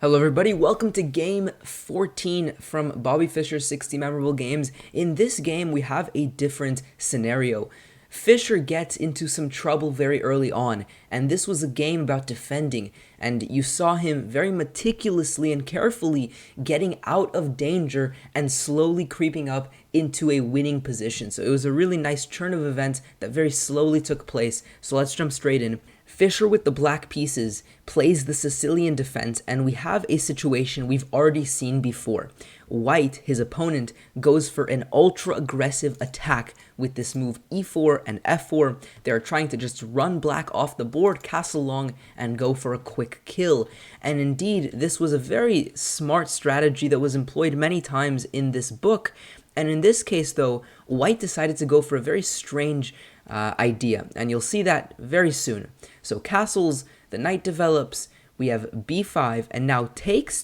Hello everybody, welcome to game 14 from Bobby Fischer's 60 Memorable Games. In this game, we have a different scenario. Fischer gets into some trouble very early on, and this was a game about defending, and you saw him very meticulously and carefully getting out of danger and slowly creeping up into a winning position. So it was a really nice turn of events that very slowly took place. So let's jump straight in. Fischer with the black pieces plays the Sicilian defense, and we have a situation we've already seen before. White, his opponent, goes for an ultra-aggressive attack with this move e4 and f4. They're trying to just run black off the board, castle long, and go for a quick kill. And indeed, this was a very smart strategy that was employed many times in this book. And in this case, though, White decided to go for a very strange idea, and you'll see that very soon. So castles, the knight develops, we have b5, and now takes,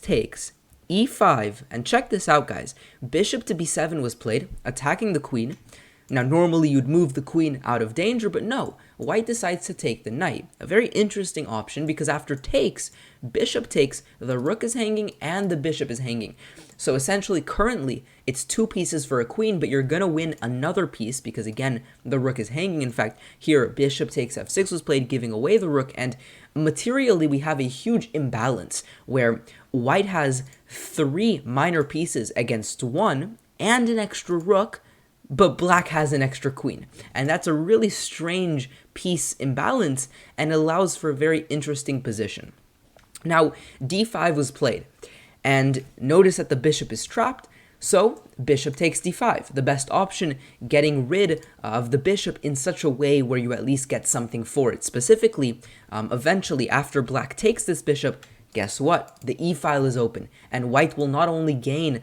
e5, and check this out, guys. Bishop to b7 was played, attacking the queen. Now, normally you'd move the queen out of danger, but no, White decides to take the knight. A very interesting option, because after takes, bishop takes, the rook is hanging, and the bishop is hanging. So essentially, currently, it's two pieces for a queen, but you're going to win another piece, because again, the rook is hanging. In fact, here, bishop takes f6 was played, giving away the rook, and materially, we have a huge imbalance, where White has three minor pieces against one, and an extra rook, but black has an extra queen. And that's a really strange piece imbalance and allows for a very interesting position. Now, d5 was played, and notice that the bishop is trapped, so bishop takes d5. The best option, getting rid of the bishop in such a way where you at least get something for it. Specifically, eventually, after black takes this bishop, guess what? The e-file is open, and White will not only gain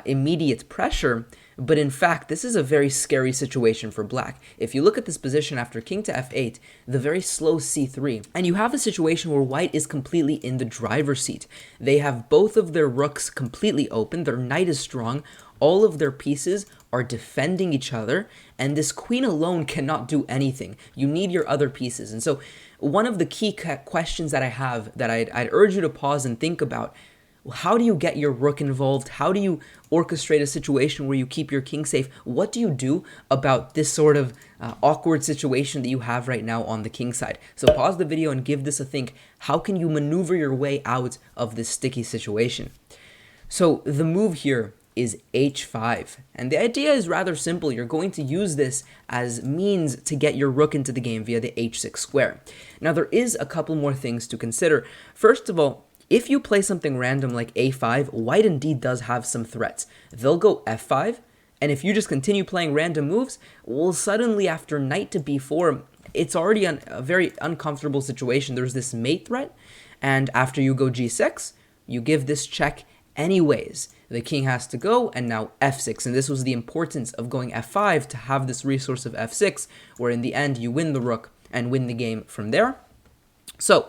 immediate pressure, but in fact, this is a very scary situation for black. If you look at this position after king to f8, the very slow c3, and you have a situation where White is completely in the driver's seat. They have both of their rooks completely open, their knight is strong, all of their pieces are defending each other, and this queen alone cannot do anything. You need your other pieces. And so one of the key questions that I have that I'd urge you to pause and think about: how do you get your rook involved? How do you orchestrate a situation where you keep your king safe? What do you do about this sort of awkward situation that you have right now on the king side? So pause the video and give this a think. How can you maneuver your way out of this sticky situation? So the move here is h5, and the idea is rather simple. You're going to use this as means to get your rook into the game via the h6 square. Now there is a couple more things to consider. First of all, if you play something random like a5, White indeed does have some threats. They'll go f5, and if you just continue playing random moves, well, suddenly after knight to b4, it's already a very uncomfortable situation. There's this mate threat, and after you go g6, you give this check anyways. The king has to go, and now f6, and this was the importance of going f5 to have this resource of f6, where in the end you win the rook and win the game from there. So,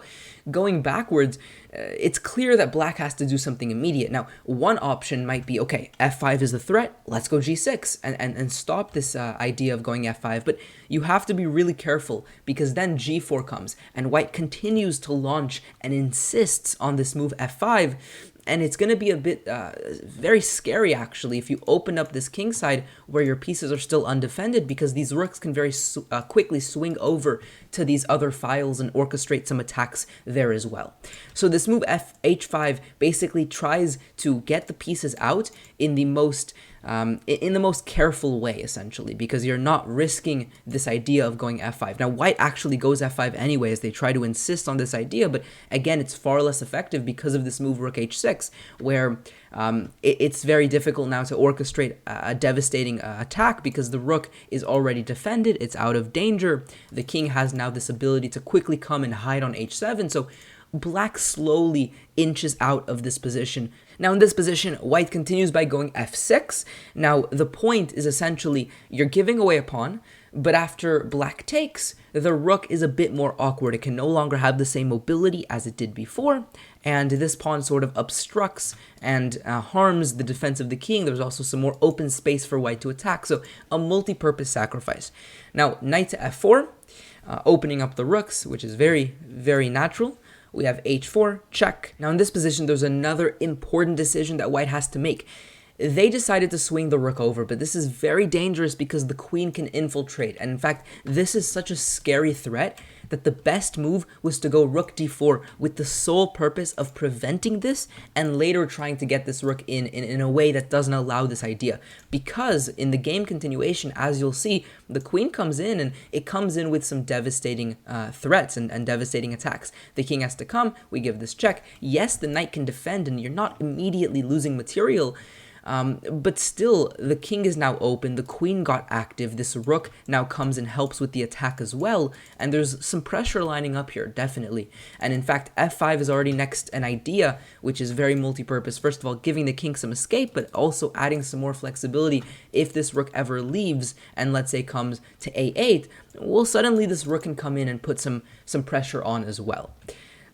going backwards, it's clear that black has to do something immediate. Now, one option might be, okay, f5 is the threat, let's go g6 and stop this idea of going f5, but you have to be really careful, because then g4 comes, and White continues to launch and insists on this move f5, and it's going to be a bit very scary, actually, if you open up this king side where your pieces are still undefended, because these rooks can very quickly swing over to these other files and orchestrate some attacks there as well. So this move h5 basically tries to get the pieces out in the most careful way, essentially, because you're not risking this idea of going f5. Now, White actually goes f5 anyway, as they try to insist on this idea, but again, it's far less effective because of this move rook h6, where it's very difficult now to orchestrate a devastating attack, because the rook is already defended, it's out of danger, the king has now this ability to quickly come and hide on h7, so black slowly inches out of this position. Now in this position, White continues by going f6. Now the point is essentially you're giving away a pawn, but after black takes, the rook is a bit more awkward. It can no longer have the same mobility as it did before, and this pawn sort of obstructs and harms the defense of the king. There's also some more open space for White to attack, so a multi-purpose sacrifice. Now knight to f4, opening up the rooks, which is very, very natural. We have h4, check. Now in this position, there's another important decision that white has to make. They decided to swing the rook over, but this is very dangerous because the queen can infiltrate. And in fact, this is such a scary threat that the best move was to go rook d4 with the sole purpose of preventing this and later trying to get this rook in a way that doesn't allow this idea. Because in the game continuation, as you'll see, the queen comes in and it comes in with some devastating threats and devastating attacks. The king has to come, we give this check. Yes, the knight can defend and you're not immediately losing material, but still, the king is now open, the queen got active, this rook now comes and helps with the attack as well, and there's some pressure lining up here, definitely. And in fact, f5 is already next an idea, which is very multi-purpose. First of all, giving the king some escape, but also adding some more flexibility if this rook ever leaves, and let's say comes to a8, well, suddenly this rook can come in and put some pressure on as well.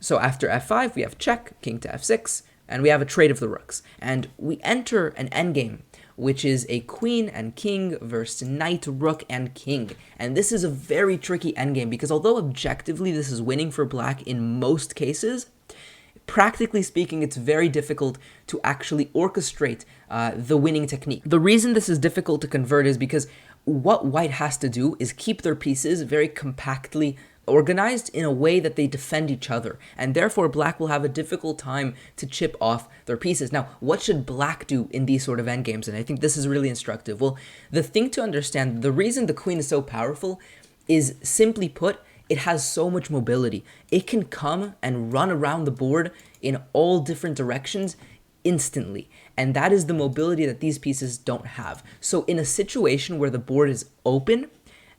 So after f5, we have check, king to f6, and we have a trade of the rooks. And we enter an endgame, which is a queen and king versus knight, rook, and king. And this is a very tricky endgame because although objectively this is winning for black in most cases, practically speaking, it's very difficult to actually orchestrate the winning technique. The reason this is difficult to convert is because what white has to do is keep their pieces very compactly organized in a way that they defend each other, and therefore black will have a difficult time to chip off their pieces. Now, what should black do in these sort of endgames? And I think this is really instructive. Well, the thing to understand, the reason the queen is so powerful is, simply put, it has so much mobility. It can come and run around the board in all different directions instantly, and that is the mobility that these pieces don't have. So in a situation where the board is open,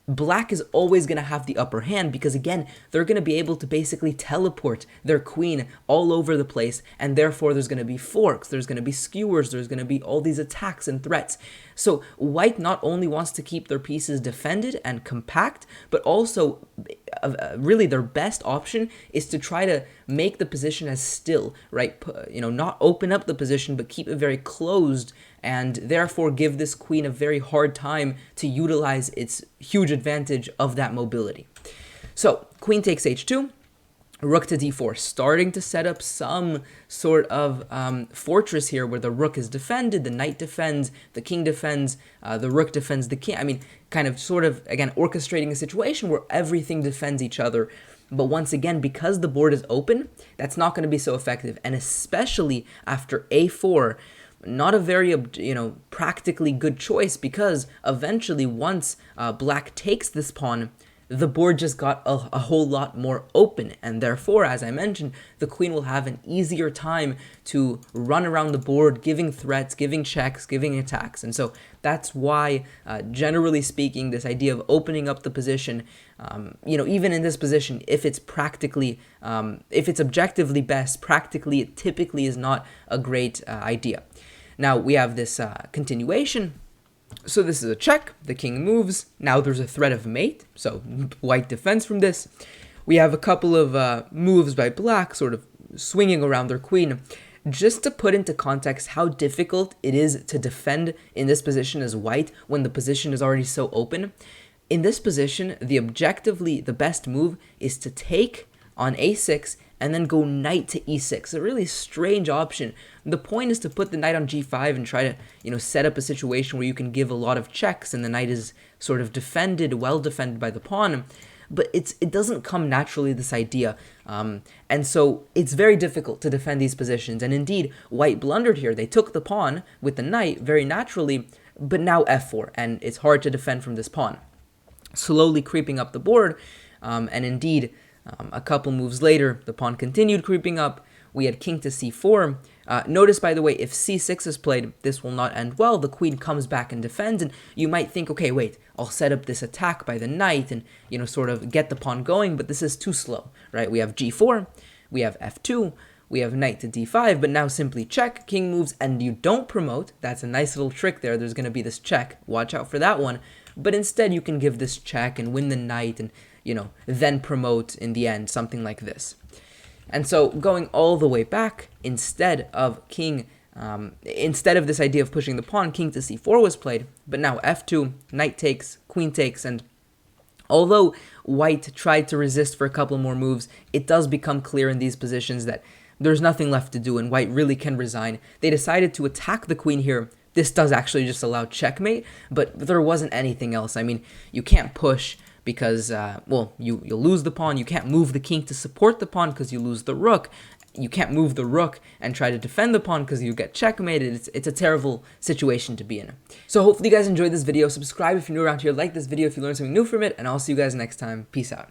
black is always going to have the upper hand because, again, they're going to be able to basically teleport their queen all over the place, and therefore there's going to be forks, there's going to be skewers, there's going to be all these attacks and threats. So white not only wants to keep their pieces defended and compact, but also really their best option is to try to make the position as still, right? Not open up the position, but keep it very closed, and therefore give this queen a very hard time to utilize its huge advantage of that mobility. So queen takes h2, rook to d4, starting to set up some sort of fortress here where the rook is defended, the knight defends, the king defends, the rook defends the king. I mean, kind of sort of, again, orchestrating a situation where everything defends each other. But once again, because the board is open, that's not going to be so effective. And especially after a4, not a very, practically good choice, because eventually once black takes this pawn, the board just got a whole lot more open, and therefore, as I mentioned, the queen will have an easier time to run around the board, giving threats, giving checks, giving attacks. And so that's why, generally speaking, this idea of opening up the position, even in this position, if it's practically, if it's objectively best, practically, it typically is not a great idea. Now we have this continuation. So this is a check, the king moves, now there's a threat of mate, so white defends from this. We have a couple of moves by black, sort of swinging around their queen. Just to put into context how difficult it is to defend in this position as white when the position is already so open. In this position, the best move is to take on a6 and then go knight to e6. A really strange option. The point is to put the knight on g5 and try to, set up a situation where you can give a lot of checks and the knight is sort of defended, well defended by the pawn. But it doesn't come naturally, this idea. And so it's very difficult to defend these positions. And indeed, white blundered here. They took the pawn with the knight very naturally, but now f4, and it's hard to defend from this pawn. Slowly creeping up the board, and indeed, a couple moves later, the pawn continued creeping up. We had king to c4. Notice, by the way, if c6 is played, this will not end well. The queen comes back and defends, and you might think, okay, wait, I'll set up this attack by the knight and, sort of get the pawn going, but this is too slow, right? We have g4, we have f2, we have knight to d5, but now simply check, king moves, and you don't promote. That's a nice little trick there. There's going to be this check. Watch out for that one. But instead, you can give this check and win the knight and, then promote in the end, something like this. And so going all the way back, instead of this idea of pushing the pawn, king to c4 was played, but now f2, knight takes, queen takes, and Although white tried to resist for a couple more moves, it does become clear in these positions that there's nothing left to do and white really can resign. They decided to attack the queen here. This does actually just allow checkmate, but there wasn't anything else. I mean, you can't push because, well, you'll lose the pawn. You can't move the king to support the pawn because you lose the rook. You can't move the rook and try to defend the pawn because you get checkmated. It's a terrible situation to be in. So hopefully you guys enjoyed this video. Subscribe if you're new around here. Like this video if you learned something new from it. And I'll see you guys next time. Peace out.